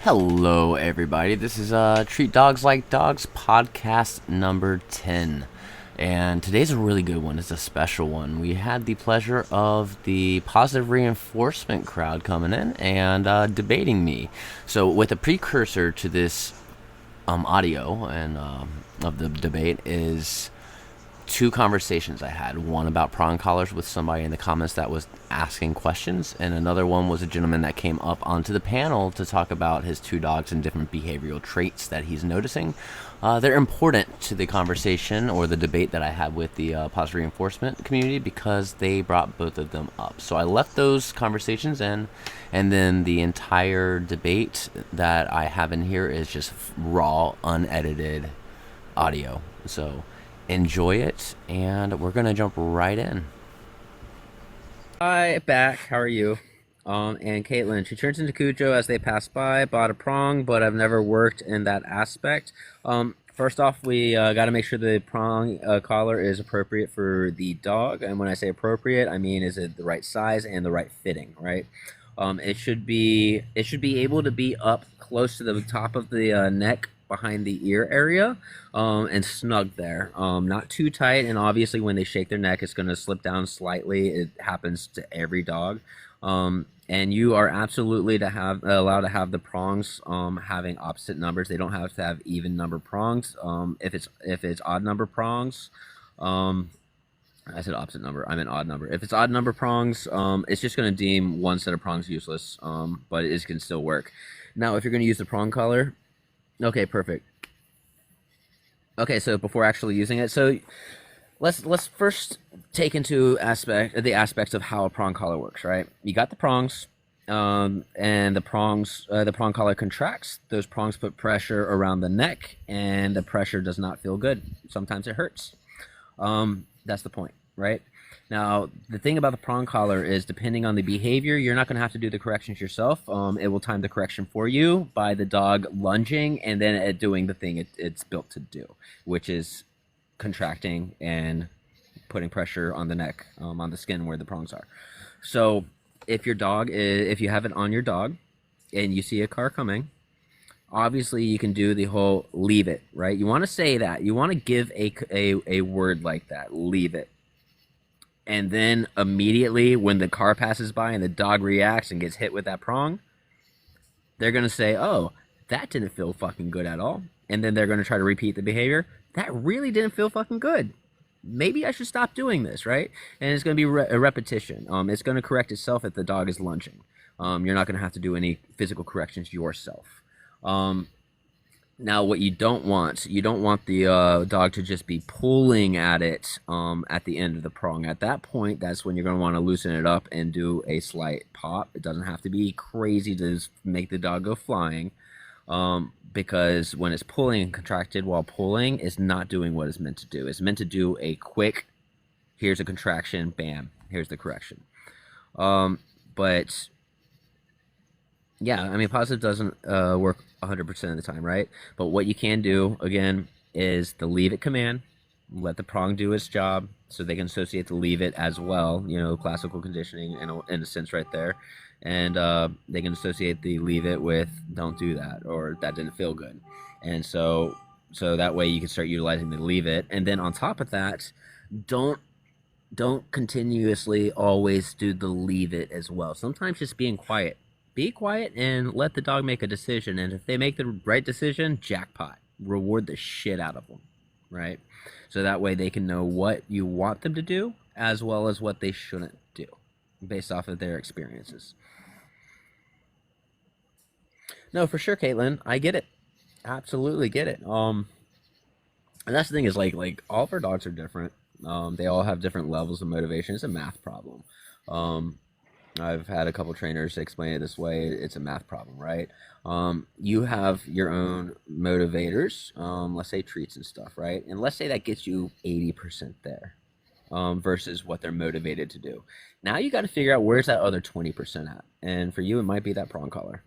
Hello, everybody. This is Treat Dogs Like Dogs podcast number 10. And today's a really good one. It's a special one. We had the pleasure of the positive reinforcement crowd coming in and debating me. So, with a precursor to this audio and of the debate is two conversations I had. One about prong collars with somebody in the comments that was asking questions, and another one was a gentleman that came up onto the panel to talk about his two dogs and different behavioral traits that he's noticing. They're important to the conversation or the debate that I had with the positive reinforcement community because they brought both of them up. So I left those conversations in, and then the entire debate that I have in here is just raw, unedited audio. So enjoy it, and we're gonna jump right in. Hi, back. How are you? And Caitlin, she turns into Cujo as they pass by. Bought a prong, but I've never worked in that aspect. First off, we got to make sure the prong collar is appropriate for the dog. And when I say appropriate, I mean is it the right size and the right fitting, right? It should be able to be up close to the top of the neck behind the ear area, and snug there, not too tight. And obviously when they shake their neck, it's going to slip down slightly. It happens to every dog. And you are absolutely allowed to have the prongs having opposite numbers. They don't have to have even number prongs. If it's odd number prongs, I said opposite number. I meant odd number. If it's odd number prongs, it's just going to deem one set of prongs useless, but it can still work. Now, if you're going to use the prong collar, okay, perfect. Okay, so before actually using it, so let's first take into the aspects of how a prong collar works, right? You got the prongs, and the prong collar contracts. Those prongs put pressure around the neck, and the pressure does not feel good. Sometimes it hurts. That's the point, right? Now, the thing about the prong collar is, depending on the behavior, you're not going to have to do the corrections yourself. It will time the correction for you by the dog lunging and then it doing the thing it's built to do, which is contracting and putting pressure on the neck, on the skin where the prongs are. So, if you have it on your dog and you see a car coming, obviously you can do the whole leave it, right? You want to say that. You want to give a word like that, leave it. And then immediately when the car passes by and the dog reacts and gets hit with that prong, they're going to say, oh, that didn't feel fucking good at all. And then they're going to try to repeat the behavior. That really didn't feel fucking good. Maybe I should stop doing this, right? And it's going to be a repetition. It's going to correct itself if the dog is lunging. You're not going to have to do any physical corrections yourself. Now, what you don't want the dog to just be pulling at it at the end of the prong. At that point, that's when you're going to want to loosen it up and do a slight pop. It doesn't have to be crazy to make the dog go flying, because when it's pulling and contracted while pulling, it's not doing what it's meant to do. It's meant to do a quick, here's a contraction, bam, here's the correction. But yeah, I mean, positive doesn't work 100% of the time, right? But what you can do, again, is the leave it command. Let the prong do its job so they can associate the leave it as well, classical conditioning in a sense right there. And they can associate the leave it with don't do that, or that didn't feel good. And so that way you can start utilizing the leave it. And then on top of that, don't continuously always do the leave it as well. Sometimes just being quiet. Be quiet and let the dog make a decision. And if they make the right decision, jackpot. Reward the shit out of them, right? So that way they can know what you want them to do as well as what they shouldn't do based off of their experiences. No, for sure, Caitlin. I get it. Absolutely get it. And that's the thing is like all of our dogs are different. They all have different levels of motivation. It's a math problem. I've had a couple trainers explain it this way. It's a math problem, right? You have your own motivators, let's say treats and stuff, right? And let's say that gets you 80% there, versus what they're motivated to do. Now you got to figure out where's that other 20% at. And for you, it might be that prong collar,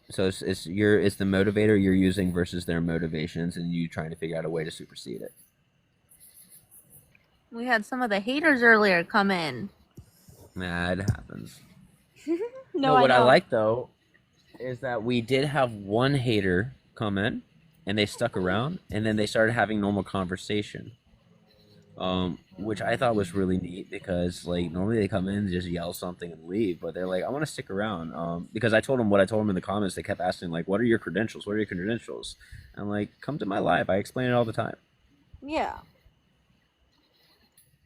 So it's the motivator you're using versus their motivations, and you trying to figure out a way to supersede it. We had some of the haters earlier come in. Nah, it happens. No, what I I know. like though is that we did have one hater come in, and they stuck around, and then they started having normal conversation, which I thought was really neat because like normally they come in, just yell something and leave, but they're like, I want to stick around, because I told them what I told them in the comments. They kept asking like, what are your credentials? What are your credentials? I'm like, come to my live. I explain it all the time. Yeah.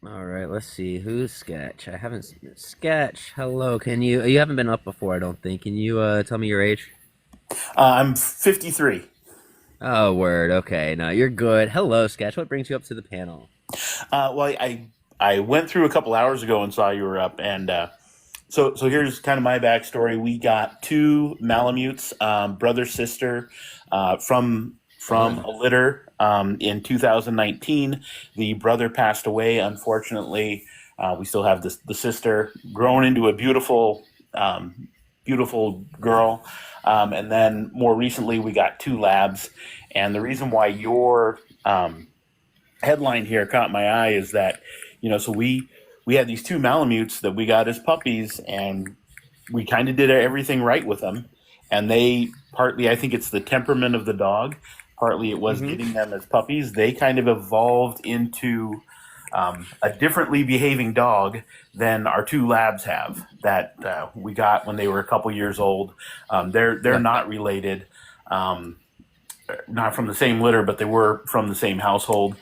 All right, let's see who's Sketch. I haven't seen Sketch. Hello, can you haven't been up before, I don't think. Can you tell me your age? I'm 53. Oh, word. Okay, no, you're good. Hello, Sketch. What brings you up to the panel? I went through a couple hours ago and saw you were up, and so here's kind of my backstory. We got two Malamutes, brother sister, from a litter in 2019. The brother passed away, unfortunately. We still have the sister grown into a beautiful girl. And then more recently, we got two labs. And the reason why your headline here caught my eye is that, so we had these two Malamutes that we got as puppies, and we kind of did everything right with them. And they partly, I think it's the temperament of the dog, partly it was getting them as puppies. They kind of evolved into a differently behaving dog than our two labs have that we got when they were a couple years old. They're not related, not from the same litter, but they were from the same household.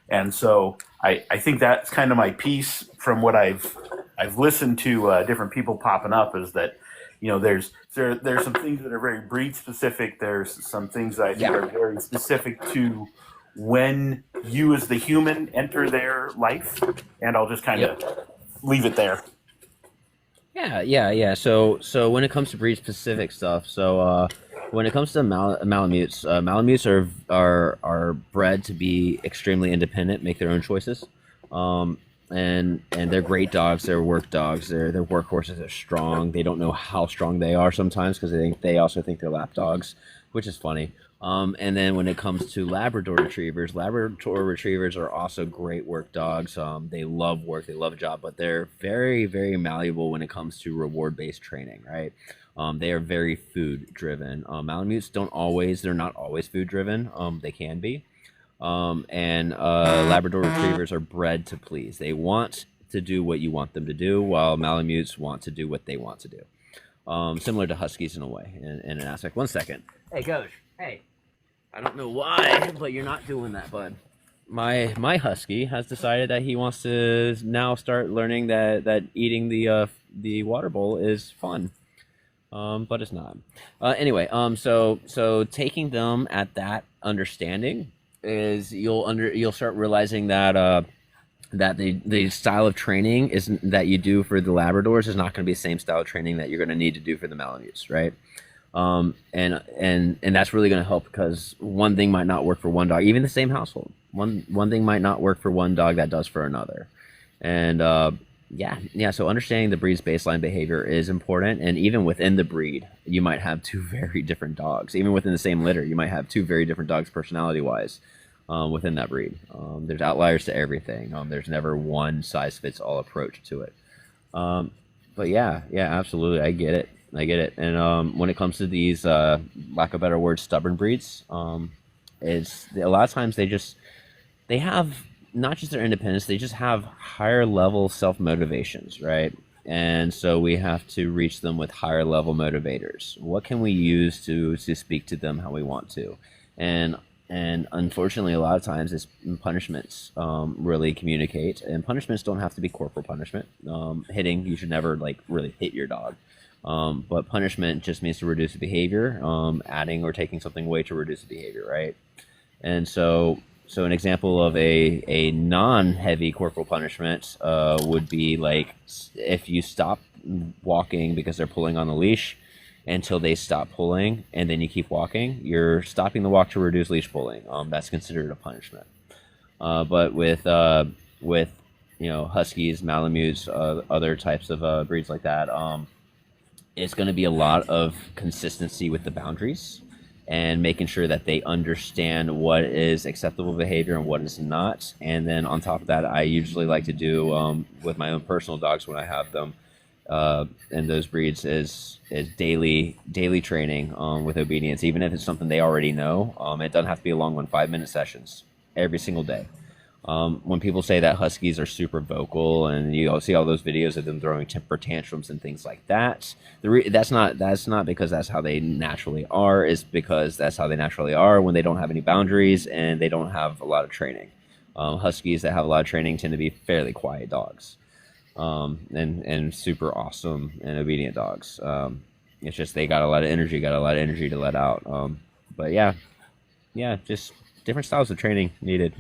And so I think that's kind of my piece from what I've listened to different people popping up, is that there's some things that are very breed specific. There's some things that I think are very specific to when you as the human enter their life, and I'll just kind of leave it there. Yeah. So when it comes to breed specific stuff, when it comes to Malamutes, Malamutes are bred to be extremely independent, make their own choices, and they're great dogs. They're work dogs. They're workhorses. They're strong. They don't know how strong they are sometimes because they also think they're lap dogs, which is funny. And then when it comes to Labrador Retrievers are also great work dogs. They love work, they love a job, but they're very, very malleable when it comes to reward-based training, right? They are very food-driven. Malamutes they're not always food-driven. They can be. And Labrador Retrievers are bred to please. They want to do what you want them to do, while Malamutes want to do what they want to do. Similar to Huskies in a way, in an aspect. 1 second. Hey, Coach. Hey. I don't know why, but you're not doing that, bud. My husky has decided that he wants to now start learning that eating the water bowl is fun, but it's not. Anyway, so taking them at that understanding is you'll start realizing that that the style of training that you do for the Labradors is not going to be the same style of training that you're going to need to do for the Malamutes, right? And that's really going to help, because one thing might not work for one dog, even the same household. One thing might not work for one dog that does for another. And so understanding the breed's baseline behavior is important. And even within the breed, you might have two very different dogs. Even within the same litter, you might have two very different dogs personality wise within that breed. There's outliers to everything. There's never one size fits all approach to it. But yeah, absolutely, I get it. And when it comes to these, lack of a better word, stubborn breeds, it's a lot of times they have not just their independence, they just have higher level self motivations, right? And so we have to reach them with higher level motivators. What can we use to speak to them how we want to? And unfortunately, a lot of times it's punishments really communicate. And punishments don't have to be corporal punishment. Hitting, you should never really hit your dog. But punishment just means to reduce the behavior, adding or taking something away to reduce the behavior, right? And so an example of a non-heavy corporal punishment would be like if you stop walking because they're pulling on the leash until they stop pulling, and then you keep walking, you're stopping the walk to reduce leash pulling. That's considered a punishment. But with Huskies, Malamutes, other types of breeds like that, it's going to be a lot of consistency with the boundaries and making sure that they understand what is acceptable behavior and what is not. And then on top of that, I usually like to do with my own personal dogs when I have them in those breeds is daily training with obedience, even if it's something they already know. It doesn't have to be a long one, 5-minute sessions every single day. When people say that huskies are super vocal, and you see all those videos of them throwing temper tantrums and things like that, that's not because that's how they naturally are. It's because that's how they naturally are when they don't have any boundaries and they don't have a lot of training. Huskies that have a lot of training tend to be fairly quiet dogs, and super awesome and obedient dogs. It's just they got a lot of energy, to let out. But yeah, just different styles of training needed.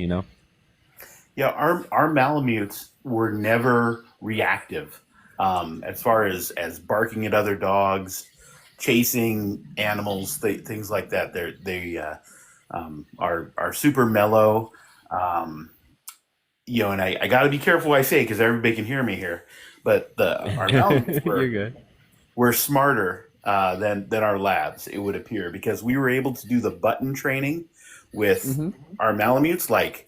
Yeah, our Malamutes were never reactive, as far as barking at other dogs, chasing animals, things like that. Are super mellow. Um, and I got to be careful what I say because everybody can hear me here. But our Malamutes You're good. were smarter than our labs, it would appear, because we were able to do the button training with our Malamutes, like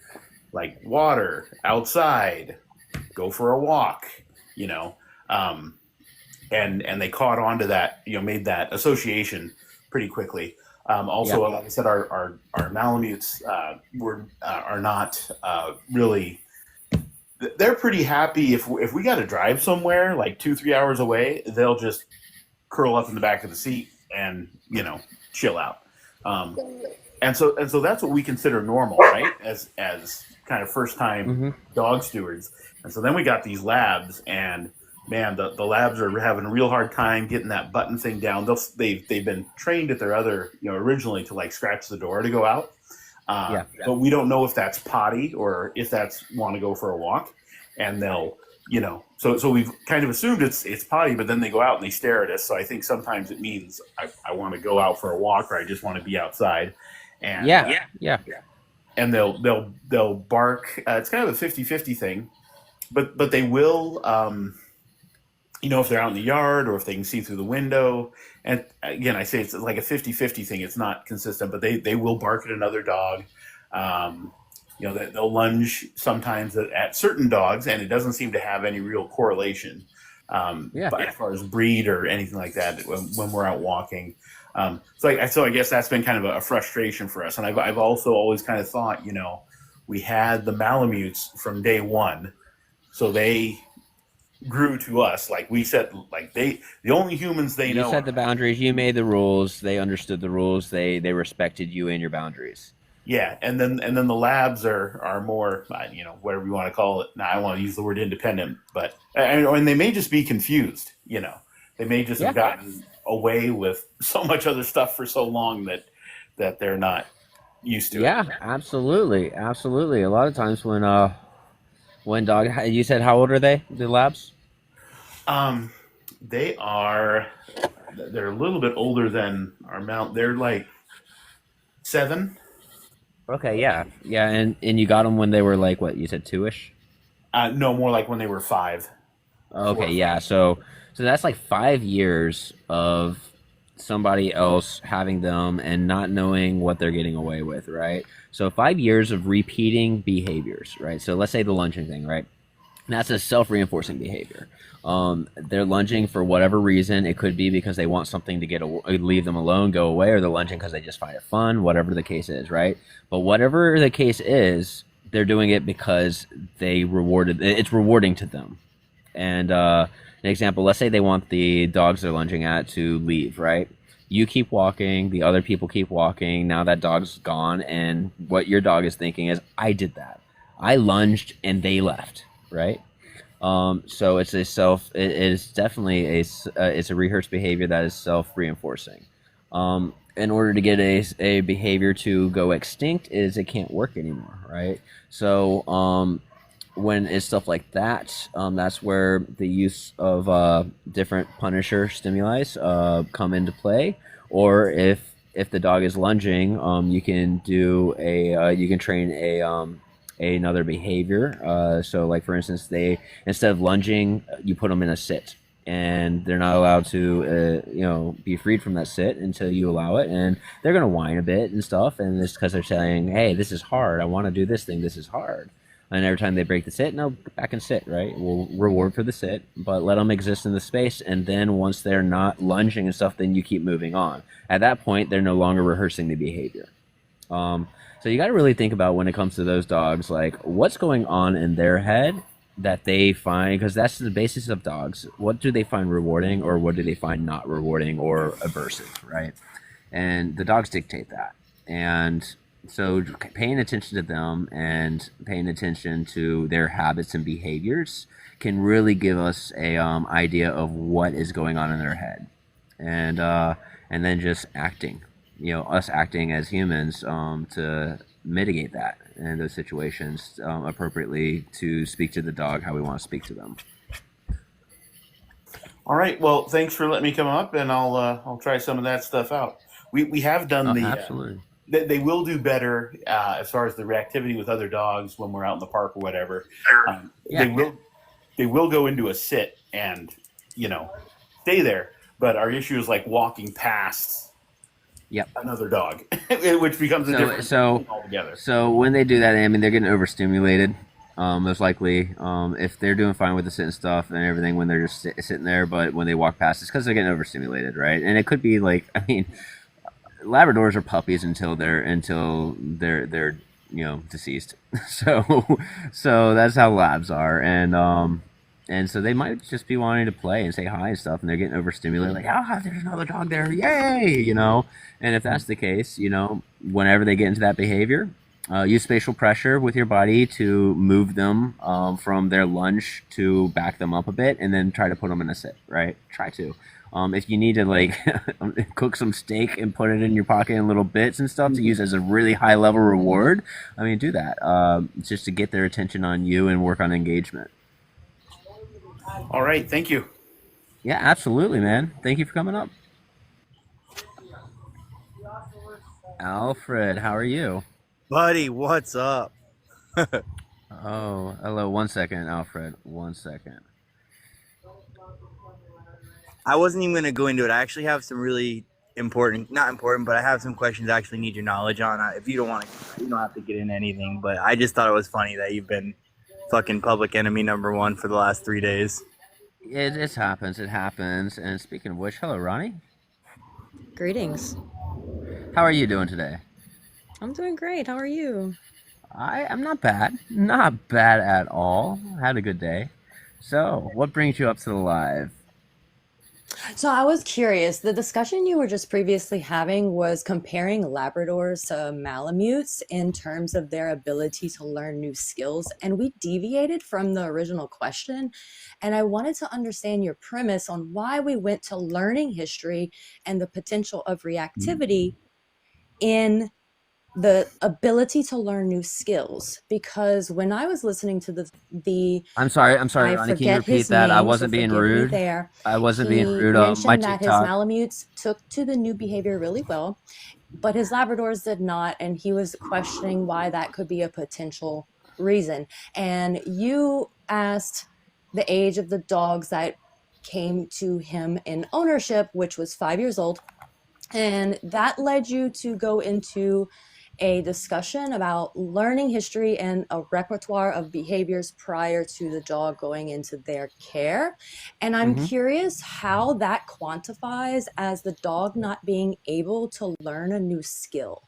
water, outside, go for a walk, you know, and they caught on to that, made that association pretty quickly. Also, like I said, our Malamutes are not really. They're pretty happy if we got to drive somewhere like 2-3 hours away. They'll just curl up in the back of the seat and chill out. And so that's what we consider normal, right? As kind of first time dog stewards. And so then we got these labs, and man, the labs are having a real hard time getting that button thing down. They've been trained at their other, originally to like scratch the door to go out. But we don't know if that's potty or if that's want to go for a walk, and they'll, so we've kind of assumed it's potty, but then they go out and they stare at us. So I think sometimes it means I want to go out for a walk, or I just want to be outside. And and they'll bark. It's kind of a 50-50 thing, but they will, if they're out in the yard or if they can see through the window. And again, I say it's like a 50-50 thing. It's not consistent, but they will bark at another dog. They'll lunge sometimes at certain dogs, and it doesn't seem to have any real correlation as far as breed or anything like that when we're out walking. So I guess that's been kind of a frustration for us. And I've also always kind of thought, we had the Malamutes from day one, so they grew to us. Like we said, the only humans they know. You set the boundaries. You made the rules. They understood the rules. They respected you and your boundaries. Yeah, and then the labs are more, whatever you want to call it. Now I want to use the word independent, but and they may just be confused. They may just have gotten away with so much other stuff for so long that they're not used to it. Yeah, absolutely. A lot of times when dog, you said how old are they? The labs? They're a little bit older than our mount. They're like 7. Okay, yeah, and you got them when they were like what you said, 2-ish? No, more like when they were 5. Okay, yeah. So that's like 5 years of somebody else having them and not knowing what they're getting away with, right? So 5 years of repeating behaviors, right? So let's say the lunging thing, right? And that's a self-reinforcing behavior. They're lunging for whatever reason. It could be because they want something to leave them alone, go away, or they're lunging because they just find it fun, whatever the case is, right? But whatever the case is, they're doing it because it's rewarding to them. And an example, let's say they want the dogs they're lunging at to leave, right? You keep walking, the other people keep walking, now that dog's gone, and what your dog is thinking is, I did that. I lunged and they left, right? So it is definitely it's a rehearsed behavior that is self-reinforcing. In order to get a behavior to go extinct is it can't work anymore, right? So when it's stuff like that, that's where the use of different punisher stimuli come into play. Or if the dog is lunging, you can do you can train another behavior. So like for instance, instead of lunging, you put them in a sit, and they're not allowed to be freed from that sit until you allow it, and they're gonna whine a bit and stuff, and it's because they're saying, hey, this is hard, I want to do this thing, this is hard. And every time they break the sit, no, go back and sit, right? We'll reward for the sit, but let them exist in the space. And then once they're not lunging and stuff, then you keep moving on. At that point, they're no longer rehearsing the behavior. So you got to really think about when it comes to those dogs, like what's going on in their head that they find, because that's the basis of dogs. What do they find rewarding, or what do they find not rewarding or aversive, right? And the dogs dictate that. And so paying attention to them and paying attention to their habits and behaviors can really give us a idea of what is going on in their head, and then just acting, us acting as humans to mitigate that in those situations appropriately, to speak to the dog how we want to speak to them. All right. Well, thanks for letting me come up, and I'll try some of that stuff out. We have done Absolutely. They will do better as far as the reactivity with other dogs when we're out in the park or whatever. Yeah. They will go into a sit and stay there, but our issue is like walking past Yep. another dog, which becomes a different thing altogether. So when they do that, I mean, they're getting overstimulated. Most likely, if they're doing fine with the sit and stuff and everything when they're just sitting there, but when they walk past, it's because they're getting overstimulated, right? And it could be like, I mean, Labradors are puppies until they're deceased. So that's how labs are, and so they might just be wanting to play and say hi and stuff, and they're getting overstimulated, like, there's another dog there, yay, And if that's the case, whenever they get into that behavior, use spatial pressure with your body to move them from their lunge to back them up a bit, and then try to put them in a sit, right? Try to. If you need to like cook some steak and put it in your pocket in little bits and stuff to use as a really high level reward, I mean, do that just to get their attention on you and work on engagement. All right. Thank you. Yeah, absolutely, man. Thank you for coming up. Alfred, how are you? Buddy, what's up? Oh, hello. 1 second, Alfred. 1 second. I wasn't even going to go into it. I actually have some really not important, but I have some questions I actually need your knowledge on. If you don't want to, you don't have to get into anything, but I just thought it was funny that you've been fucking public enemy #1 for the last 3 days. It happens. It happens. And speaking of which, hello, Ronnie. Greetings. How are you doing today? I'm doing great. How are you? I'm not bad. Not bad at all. Had a good day. So, what brings you up to the live? So I was curious. The discussion you were just previously having was comparing Labradors to Malamutes in terms of their ability to learn new skills. And we deviated from the original question. And I wanted to understand your premise on why we went to learning history and the potential of reactivity in the ability to learn new skills. Because when I was listening to the I'm sorry, I Ronnie. Can you forget repeat his that? I name, so wasn't being forgive me rude. there. I wasn't being He rude. mentioned My that his TikTok. Malamutes took to the new behavior really well, but his Labradors did not, and he was questioning why that could be a potential reason. And you asked the age of the dogs that came to him in ownership, which was 5 years old, and that led you to go into a discussion about learning history and a repertoire of behaviors prior to the dog going into their care. And I'm curious how that quantifies as the dog not being able to learn a new skill.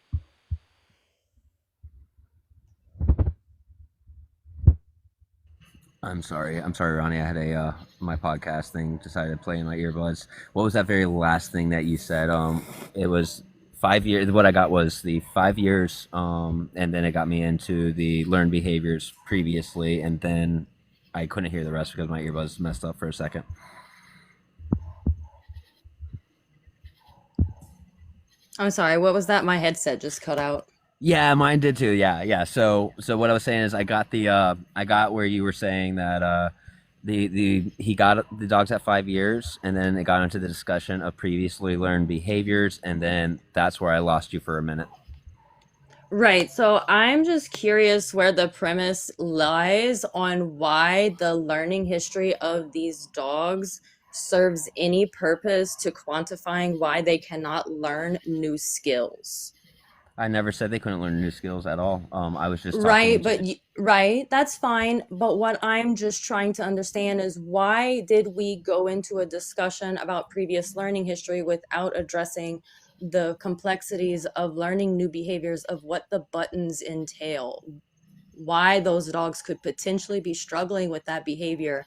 I'm sorry, Ronnie. I had my podcast thing decided to play in my earbuds. What was that very last thing that you said? It was 5 years. What I got was the 5 years, and then it got me into the learned behaviors previously, and then I couldn't hear the rest because my earbuds messed up for a second. I'm sorry, what was that? My headset just cut out. Yeah, mine did too. Yeah. So what I was saying is I got where you were saying that he got the dogs at 5 years, and then it got into the discussion of previously learned behaviors, and then that's where I lost you for a minute. Right. So I'm just curious where the premise lies on why the learning history of these dogs serves any purpose to quantifying why they cannot learn new skills. I never said they couldn't learn new skills at all. I was just Right, talking. but right, that's fine. But what I'm just trying to understand is why did we go into a discussion about previous learning history without addressing the complexities of learning new behaviors of what the buttons entail? Why those dogs could potentially be struggling with that behavior.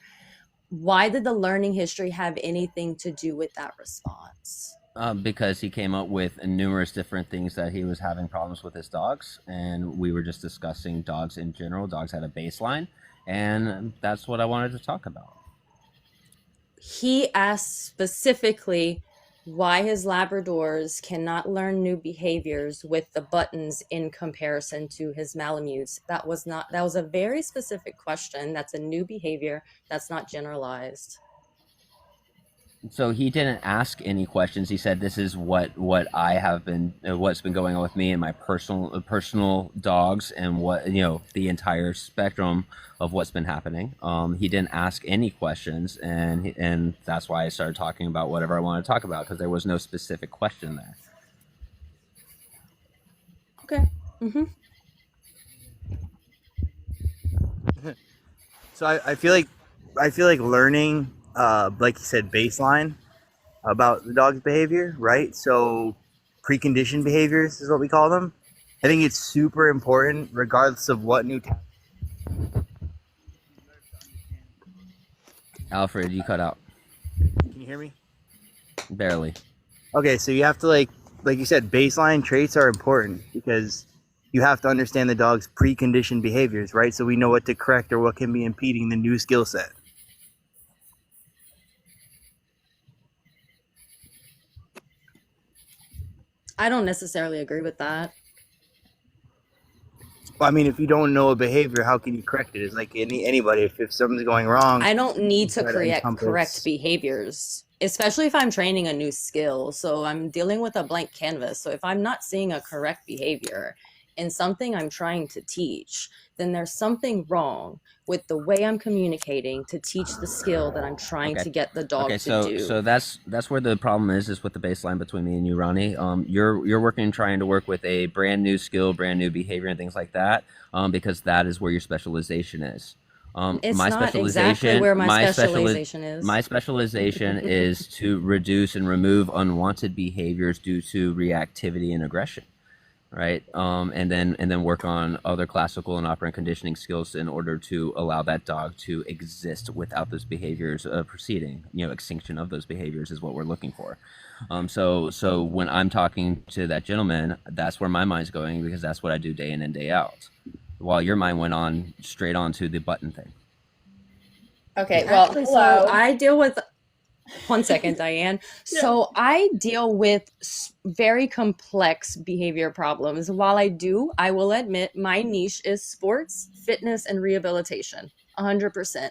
Why did the learning history have anything to do with that response? Because he came up with numerous different things that he was having problems with his dogs, and we were just discussing dogs in general. Dogs had a baseline, and that's what I wanted to talk about. He asked specifically why his Labradors cannot learn new behaviors with the buttons in comparison to his Malamutes. That was a very specific question. That's a new behavior. That's not generalized. So he didn't ask any questions. He said, "This is what I have been, what's been going on with me and my personal dogs, and what the entire spectrum of what's been happening." He didn't ask any questions, and that's why I started talking about whatever I wanted to talk about, because there was no specific question there. Okay. Mm-hmm. So I feel like learning, like you said, baseline about the dog's behavior, right? So preconditioned behaviors is what we call them. I think it's super important, regardless of what new. Alfred, you cut out Can you hear me? barely. Okay, so you have to like you said, baseline traits are important because you have to understand the dog's preconditioned behaviors, right? So we know what to correct or what can be impeding the new skill set. I don't necessarily agree with that. Well, I mean, if you don't know a behavior, how can you correct it? It's like anybody. If something's going wrong, I don't need to try to correct encompass- behaviors, especially if I'm training a new skill. So I'm dealing with a blank canvas. So if I'm not seeing a correct behavior in something I'm trying to teach, then there's something wrong with the way I'm communicating to teach the skill that I'm trying Okay. to get the dog to do. So that's where the problem is with the baseline between me and you, Ronnie. You're trying to work with a brand new skill, brand new behavior, and things like that, because that is where your specialization is. It's My not specialization, exactly where my my specialization is. My specialization is to reduce and remove unwanted behaviors due to reactivity and aggression, right? And then work on other classical and operant conditioning skills in order to allow that dog to exist without those behaviors proceeding. Extinction of those behaviors is what we're looking for. So when I'm talking to that gentleman, that's where my mind's going, because that's what I do day in and day out. While your mind went on straight on to the button thing. Okay, well, Actually, hello. so I deal with. One second, Diane. So I deal with very complex behavior problems. While I will admit my niche is sports, fitness, and rehabilitation, 100%.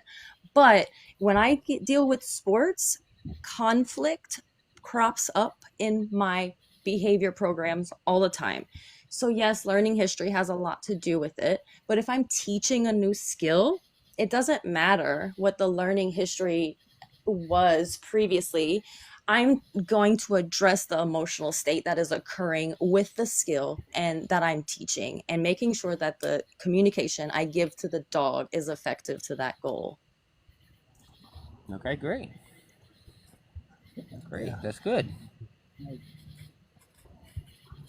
But when I deal with sports, conflict crops up in my behavior programs all the time. So yes, learning history has a lot to do with it. But if I'm teaching a new skill, it doesn't matter what the learning history was previously. I'm going to address the emotional state that is occurring with the skill and that I'm teaching, and making sure that the communication I give to the dog is effective to that goal. Okay, great. Great, that's good.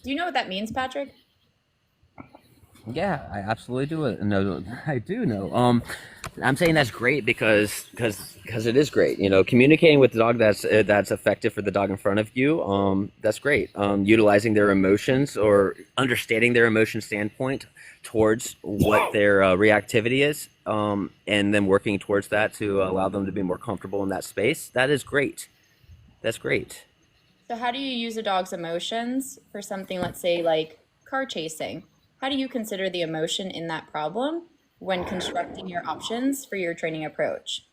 Do you know what that means, Patrick? Yeah, I absolutely do know. I do know. I'm saying that's great because it is great. Communicating with the dog that's effective for the dog in front of you. That's great. Utilizing their emotions or understanding their emotion standpoint towards what their reactivity is, and then working towards that to allow them to be more comfortable in that space. That is great. That's great. So how do you use a dog's emotions for something, let's say, like car chasing? How do you consider the emotion in that problem when constructing your options for your training approach?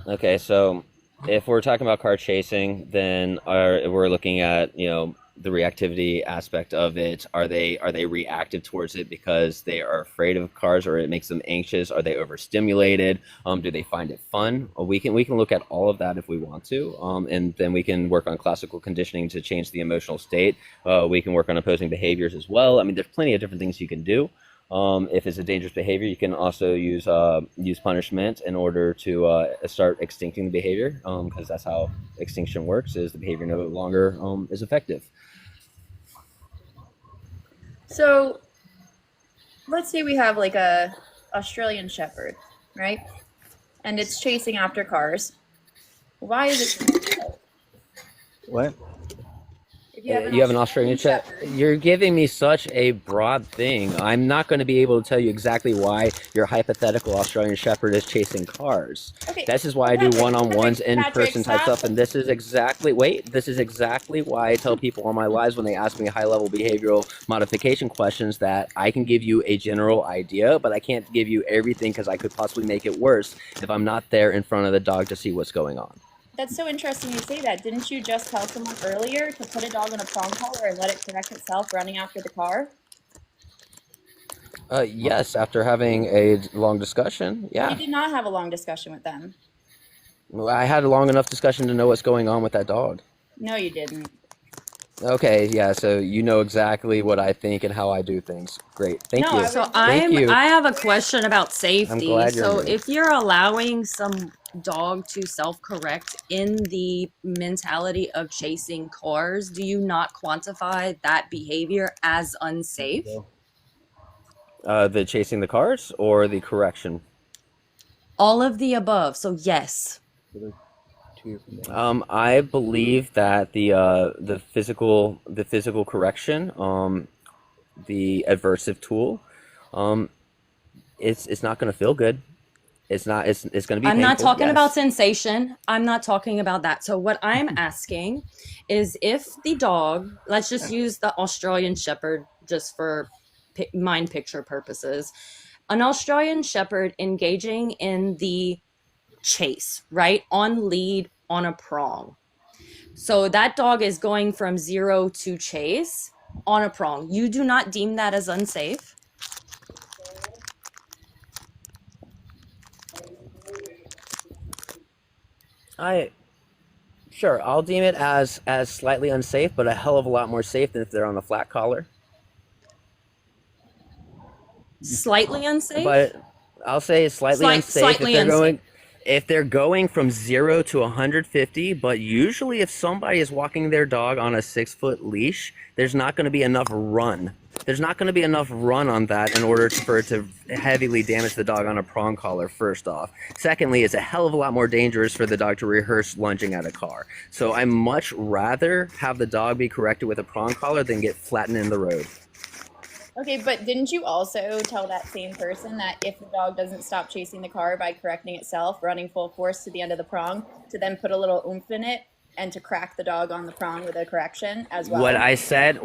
Okay, so if we're talking about car chasing, then we're looking at the reactivity aspect of it. Are they reactive towards it because they are afraid of cars, or it makes them anxious? Are they overstimulated? Do they find it fun? We can look at all of that if we want to, and then we can work on classical conditioning to change the emotional state. We can work on opposing behaviors as well. I mean, there's plenty of different things you can do. If it's a dangerous behavior, you can also use punishment in order to start extincting the behavior, because that's how extinction works, is the behavior no longer is effective. So let's say we have like a Australian Shepherd, right? And it's chasing after cars. Why is it? What? If You have an Australian Shepherd. You're giving me such a broad thing. I'm not going to be able to tell you exactly why your hypothetical Australian Shepherd is chasing cars. Okay. This is why I do one-on-ones, Patrick, in-person type stop. stuff, and this is exactly why I tell people on my lives when they ask me high-level behavioral modification questions that I can give you a general idea, but I can't give you everything because I could possibly make it worse if I'm not there in front of the dog to see what's going on. That's so interesting you say that. Didn't you just tell someone earlier to put a dog on a prong collar and let it correct itself running after the car? Yes, after having a long discussion, yeah. You did not have a long discussion with them. Well, I had a long enough discussion to know what's going on with that dog. No, you didn't. Okay, yeah, so you know exactly what I think and how I do things. Great, thank you. So Thank you. I have a question about safety. glad you're So here. if you're allowing some dog to self-correct in the mentality of chasing cars, do you not quantify that behavior as unsafe? The chasing the cars or the correction? All of the above. So yes. I believe that the physical correction, the aversive tool, it's not going to feel good. It's going to be painful. I'm not talking yes. about sensation. I'm not talking about that. So what I'm asking is if the dog, let's just use the Australian Shepherd just for mind picture purposes, an Australian Shepherd engaging in the chase, right? On lead, on a prong. So that dog is going from 0 to chase on a prong. You do not deem that as unsafe? Sure, I'll deem it as slightly unsafe, but a hell of a lot more safe than if they're on the flat collar. Slightly unsafe? But I'll say slightly unsafe slightly if they're going from 0 to 150. But usually, if somebody is walking their dog on a 6-foot leash, there's not going to be enough run. There's not going to be enough run on that in order for it to heavily damage the dog on a prong collar, first off. Secondly, it's a hell of a lot more dangerous for the dog to rehearse lunging at a car. So I much rather have the dog be corrected with a prong collar than get flattened in the road. Okay, but didn't you also tell that same person that if the dog doesn't stop chasing the car by correcting itself, running full force to the end of the prong, to then put a little oomph in it and to crack the dog on the prong with a correction as well? What I said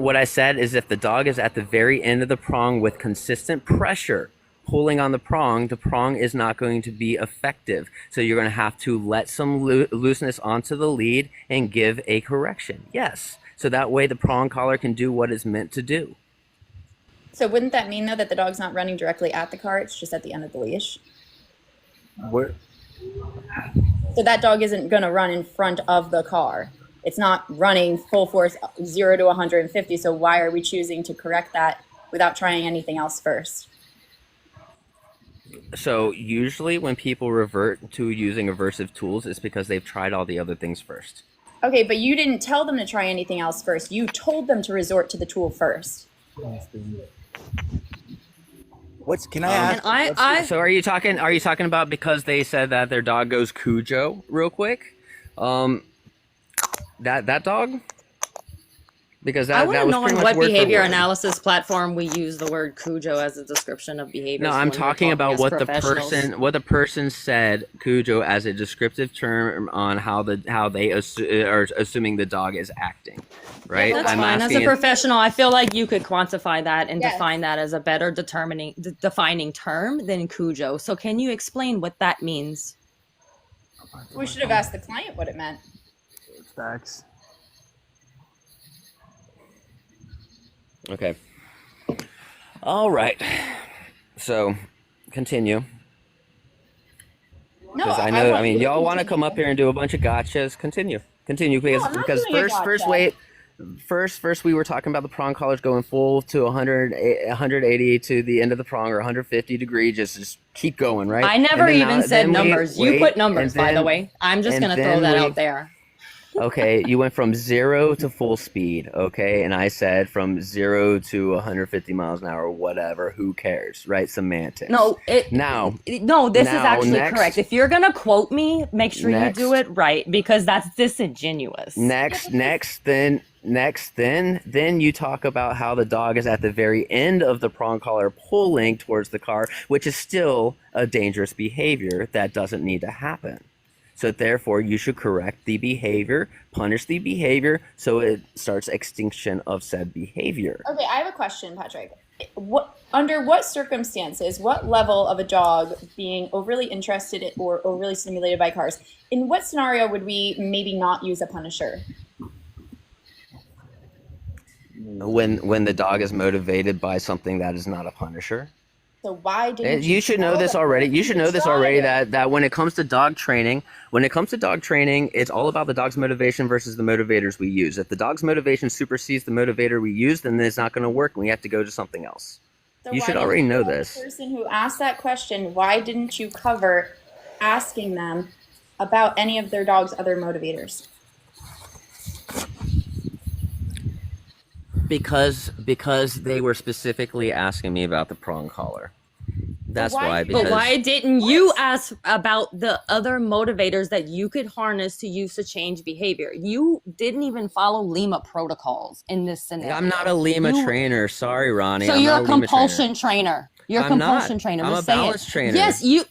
is if the dog is at the very end of the prong with consistent pressure pulling on the prong is not going to be effective. So you're going to have to let some looseness onto the lead and give a correction. Yes. So that way the prong collar can do what it's meant to do. So wouldn't that mean, though, that the dog's not running directly at the car, it's just at the end of the leash? Where? So that dog isn't going to run in front of the car. It's not running full force 0 to 150, so why are we choosing to correct that without trying anything else first? So usually when people revert to using aversive tools, it's because they've tried all the other things first. Okay, but you didn't tell them to try anything else first. You told them to resort to the tool first. Can I ask? So are you talking about because they said that their dog goes Cujo real quick? That dog? Because that I want to was know pretty on much what word for behavior word. analysis platform we use the word Cujo as a description of behavior. No, I'm talking about what the person said Cujo as a descriptive term on how they are assuming the dog is acting, right? Yeah, that's fine. As a professional, I feel like you could quantify that and Yes. define that as a better defining term than Cujo. So can you explain what that means? We should have asked the client what it meant. Facts. Okay. All right. So, continue. No, Because I I know, want you to y'all want to continue. come up here and do a bunch of gotchas. Continue. No, I'm not Because doing a first, gotcha. wait. First, we were talking about the prong collars going full to 180 to the end of the prong, or 150 degree. Just keep going, right? I never even said numbers. You put numbers, by the way. I'm just going to throw that out there. Okay, you went from 0 to full speed, okay? And I said from 0 to 150 miles an hour, whatever, who cares, right? Semantics. No, this is actually next, correct. If you're going to quote me, make sure you do it right, because that's disingenuous. Then you talk about how the dog is at the very end of the prong collar pulling towards the car, which is still a dangerous behavior that doesn't need to happen. So therefore, you should correct the behavior, punish the behavior, so it starts extinction of said behavior. Okay, I have a question, Patrick. Under what circumstances, what level of a dog being overly interested in or overly stimulated by cars, in what scenario would we maybe not use a punisher? When the dog is motivated by something that is not a punisher. So why didn't you should know this already. You should know this already that when it comes to dog training, it's all about the dog's motivation versus the motivators we use. If the dog's motivation supersedes the motivator we use, then it's not going to work and we have to go to something else. So you should already know this. The person who asked that question, why didn't you cover asking them about any of their dog's other motivators? Because they were specifically asking me about the prong collar. That's why. But why didn't you ask about the other motivators that you could harness to use to change behavior? You didn't even follow Lima protocols in this scenario. I'm not a Lima trainer. Sorry, Ronnie. So you're a compulsion trainer. You're a compulsion trainer. I'm a balance trainer. Yes, you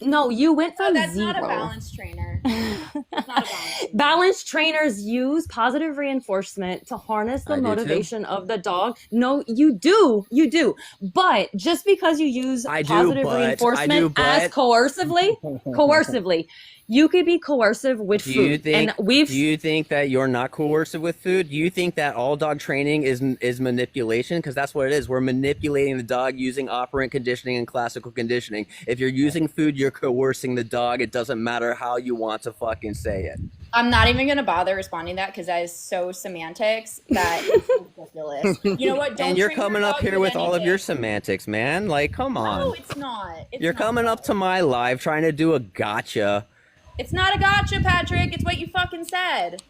went from that's zero. Not a balance trainer. That's not a balance trainer. Balance trainers use positive reinforcement to harness the motivation of the dog. No, you do. But just because you use positive reinforcement as coercively, you could be coercive with food. Do you think that you're not coercive with food? Do you think that all dog training is manipulation? Because that's what it is. We're manipulating the dog using operant conditioning and classical conditioning. If you're using food, you're coercing the dog. It doesn't matter how you want to fucking say it. I'm not even going to bother responding to that because that is so semantics that it's ridiculous. You know what? And you're coming up here with all of your semantics, man. Like, come on. No, it's not. You're coming up to my live trying to do a gotcha. It's not a gotcha, Patrick. It's what you fucking said.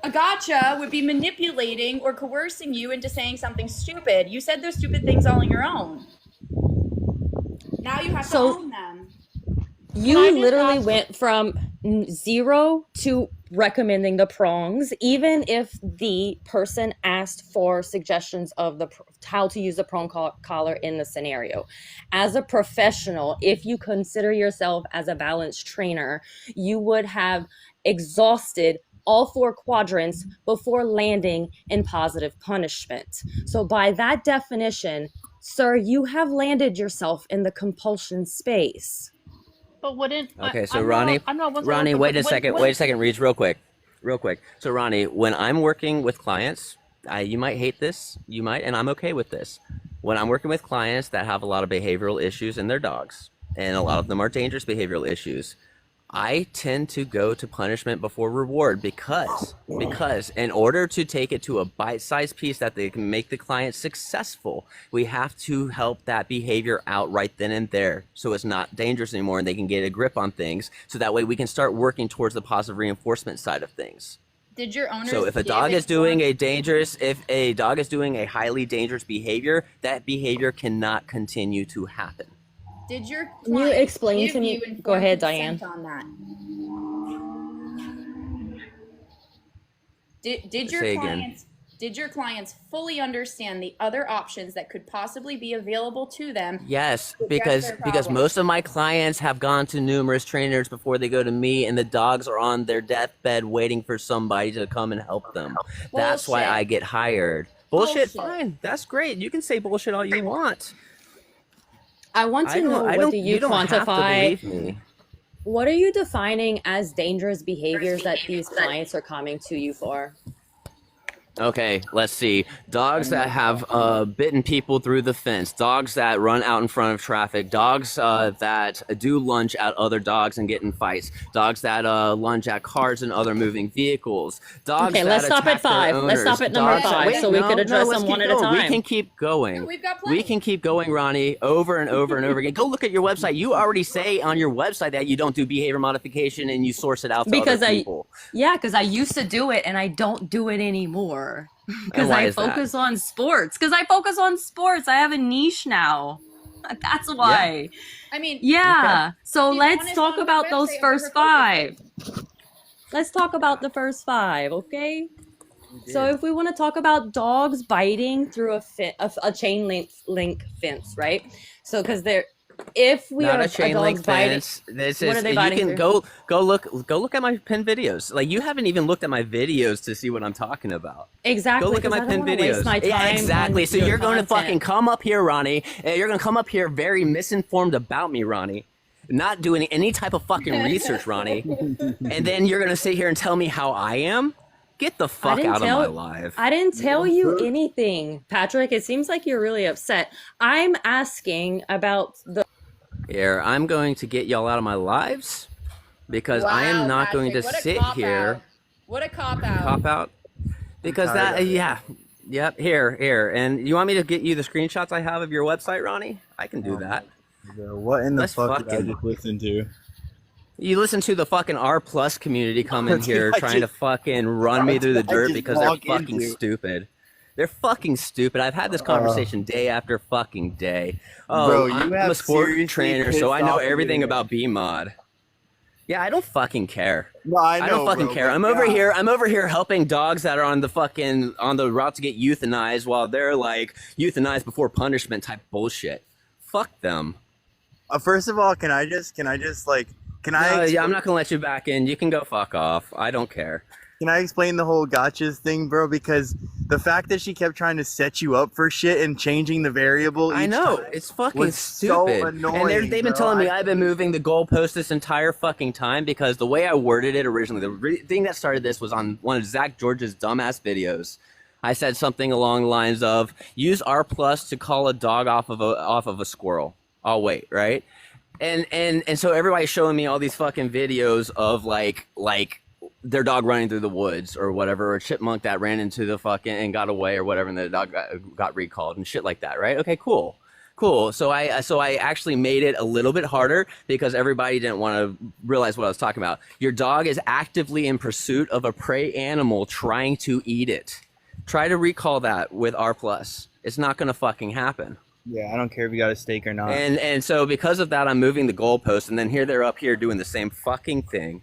A gotcha would be manipulating or coercing you into saying something stupid. You said those stupid things all on your own. Now you have to own them. You literally went from 0 to recommending the prongs, even if the person asked for suggestions of how to use the prong collar in the scenario. As a professional, if you consider yourself as a balance trainer, you would have exhausted all 4 quadrants before landing in positive punishment. So by that definition, sir, you have landed yourself in the compulsion space. But wouldn't so Ronnie, wait a second, Reeds, real quick. So Ronnie, when I'm working with clients, you might hate this, and I'm okay with this. When I'm working with clients that have a lot of behavioral issues in their dogs, and a lot of them are dangerous behavioral issues, I tend to go to punishment before reward because in order to take it to a bite-sized piece that they can make the client successful, we have to help that behavior out right then and there so it's not dangerous anymore and they can get a grip on things, so that way we can start working towards the positive reinforcement side of things. Did your owners So if a dog is doing a highly dangerous behavior, that behavior cannot continue to happen. Did your Can you explain to me? Go ahead, Diane. On that? Did your clients fully understand the other options that could possibly be available to them? Yes, because most of my clients have gone to numerous trainers before they go to me, and the dogs are on their deathbed waiting for somebody to come and help them. Bullshit. That's why I get hired. Bullshit, fine. That's great. You can say bullshit all you want. I want to know, what do you quantify? What are you defining as dangerous behaviors that these clients are coming to you for? Okay, let's see. Dogs that have bitten people through the fence, dogs that run out in front of traffic, dogs that do lunge at other dogs and get in fights, dogs that lunge at cars and other moving vehicles, dogs Okay, that let's stop at attack their 5. Let's owners, stop at number dogs. 5 Wait, so we no, could address let's them keep one at a going. We time. can keep going. No, we've got plenty. We can keep going, Ronnie, over and over and over again. Go look at your website. You already say on your website that you don't do behavior modification and you source it out to Because other people. because I used to do it and I don't do it anymore. Because why I is that? focus on sports. Because I focus on sports. I have a niche now. That's why. I mean, Yeah. So Be let's honest talk on the about those website of first where we're 5. Let's talk about the first 5, okay? So if we want to talk about dogs biting through a chain link fence, right? So because if we Not are a chain dog's link biting, fence. This what is are they you biting can through? go look at my pin videos. Like, you haven't even looked at my videos to see what I'm talking about. Exactly. Go look at 'cause my I pin don't wanna waste videos. my Yeah, time exactly. on So your you're going to content. fucking come up here, Ronnie, and you're going to come up here very misinformed about me, Ronnie. Not doing any type of fucking research, Ronnie. And then you're going to sit here and tell me how I am? Get the fuck didn't out of tell- my life. I didn't tell you anything, Patrick. It seems like you're really upset. I'm asking about the Here, I'm going to get y'all out of my lives because I am wow, not going to Patrick, what a sit cop here. out. What a cop out. Cop out. Because tired that, of it. yeah. Yep, here. And you want me to get you the screenshots I have of your website, Ronnie? I can do that. Bro, what in the Let's fuck did I fucking- just listen to? You listen to the fucking R plus community come in Dude, here I trying to just- fucking run me through the I dirt just because they're walk fucking into- stupid. They're fucking stupid. I've had this conversation day after fucking day. Oh, Bro, you I'm have a sport seriously trainer, pissed so I know off at everything me. about B-Mod. Yeah, I don't fucking care. No, I know, I don't fucking bro, care. but I'm over God. here. I'm over here helping dogs that are on the route to get euthanized, while they're like euthanized before punishment type bullshit. Fuck them. First of all, can I Yeah, I'm not gonna let you back in. You can go fuck off. I don't care. Can I explain the whole gotchas thing, bro? Because the fact that she kept trying to set you up for shit and changing the variable I each know, time it's fucking was so stupid. annoying, And they've been bro. telling me I've been moving the goalpost this entire fucking time because the way I worded it originally, the thing that started this was on one of Zach George's dumbass videos. I said something along the lines of, use R plus to call a dog off of a squirrel. I'll wait, right? And so everybody's showing me all these fucking videos of like their dog running through the woods or whatever, or a chipmunk that ran into the fucking and got away or whatever, and the dog got recalled and shit like that, right? Okay, cool. So I actually made it a little bit harder because everybody didn't want to realize what I was talking about. Your dog is actively in pursuit of a prey animal trying to eat it. Try to recall that with R plus. It's not gonna fucking happen. Yeah, I don't care if you got a steak or not. And so because of that, I'm moving the goalpost, and then here they're up here doing the same fucking thing.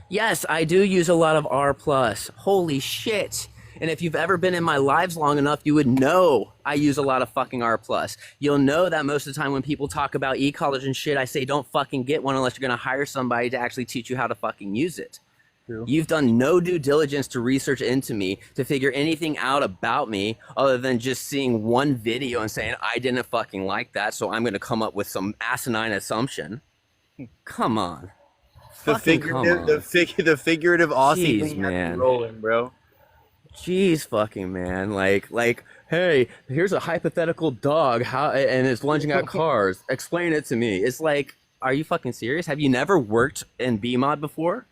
Yes, I do use a lot of R plus. Holy shit. And if you've ever been in my lives long enough, you would know I use a lot of fucking R plus. You'll know that most of the time when people talk about e-collars and shit, I say don't fucking get one unless you're gonna hire somebody to actually teach you how to fucking use it. True. You've done no due diligence to research into me, to figure anything out about me, other than just seeing one video and saying, I didn't fucking like that, so I'm going to come up with some asinine assumption. Come on. The Fucking come figurative, on. the figurative Aussie Jeez, thing had man. me rolling, bro. Jeez fucking man. Like, hey, here's a hypothetical dog and it's lunging at cars. Explain it to me. It's like, are you fucking serious? Have you never worked in B-Mod before?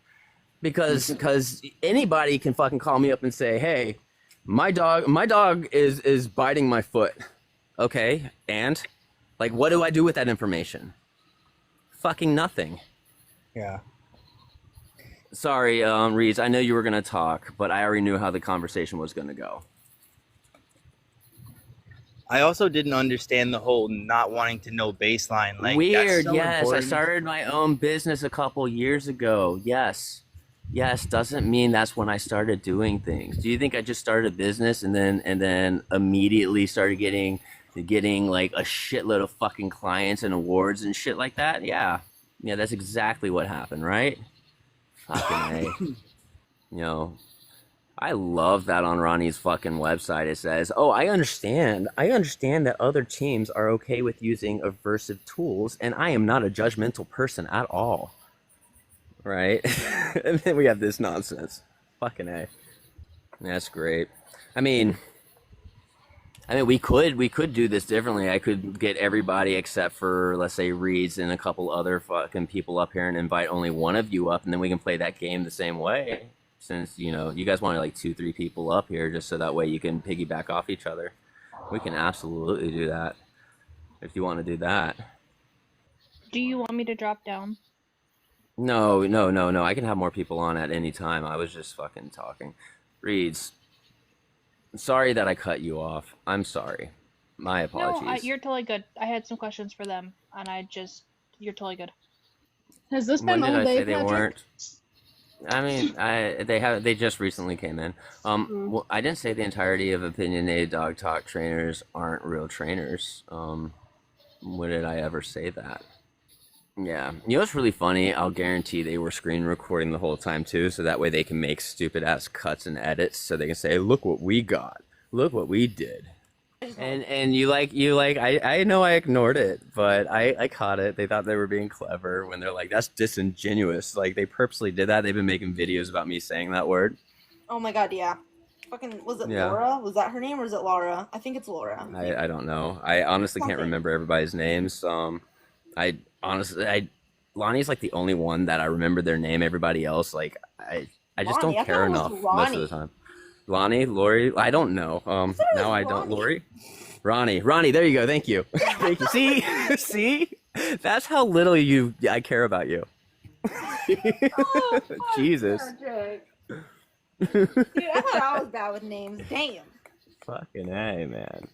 Because anybody can fucking call me up and say, hey, my dog is biting my foot. Okay, and like, what do I do with that information? Fucking nothing. Yeah. Sorry, Reeds, I know you were gonna talk, but I already knew how the conversation was gonna go. I also didn't understand the whole not wanting to know baseline. Like, Weird, that's so yes. important. I started my own business a couple years ago. Yes, doesn't mean that's when I started doing things. Do you think I just started a business and then immediately started getting like a shitload of fucking clients and awards and shit like that? Yeah, that's exactly what happened, right? Fucking A. I love that on Ronnie's fucking website. It says, oh, I understand that other teams are okay with using aversive tools, and I am not a judgmental person at all. Right? And then we have this nonsense. Fucking A. That's great. I mean, we could do this differently. I could get everybody except for, let's say, Reeds and a couple other fucking people up here and invite only one of you up, and then we can play that game the same way. Since, you know, you guys wanted like 2-3 people up here just so that way you can piggyback off each other. We can absolutely do that if you want to do that. Do you want me to drop down? No. I can have more people on at any time. I was just fucking talking. Reeds, sorry that I cut you off. I'm sorry. My apologies. No, you're totally good. I had some questions for them, and you're totally good. Has this When been did all I day, say they Patrick? weren't? I mean, they just recently came in. Well, I didn't say the entirety of opinionated dog talk trainers aren't real trainers. When did I ever say that? Yeah. You know what's really funny? I'll guarantee they were screen recording the whole time too, so that way they can make stupid ass cuts and edits, so they can say, "Look what we got. Look what we did." And you I know I ignored it, but I caught it. They thought they were being clever when they're like, "That's disingenuous." Like they purposely did that. They've been making videos about me saying that word. Oh my god, yeah. Fucking, was it Yeah. Laura? Was that her name or is it Laura? I think it's Laura. I don't know. I honestly can't Something. remember everybody's names. Lonnie's like the only one that I remember their name. Everybody else, like I just Lonnie, don't I care thought it was enough most Ronnie. of the time. Lonnie, Lori, I don't know. Now I don't. Ronnie. Ronnie, there you go. Thank you. Thank you. See, that's how little I care about you. Oh, fuck, Jesus. Patrick. Dude, I thought I was bad with names. Damn. Fucking A, man.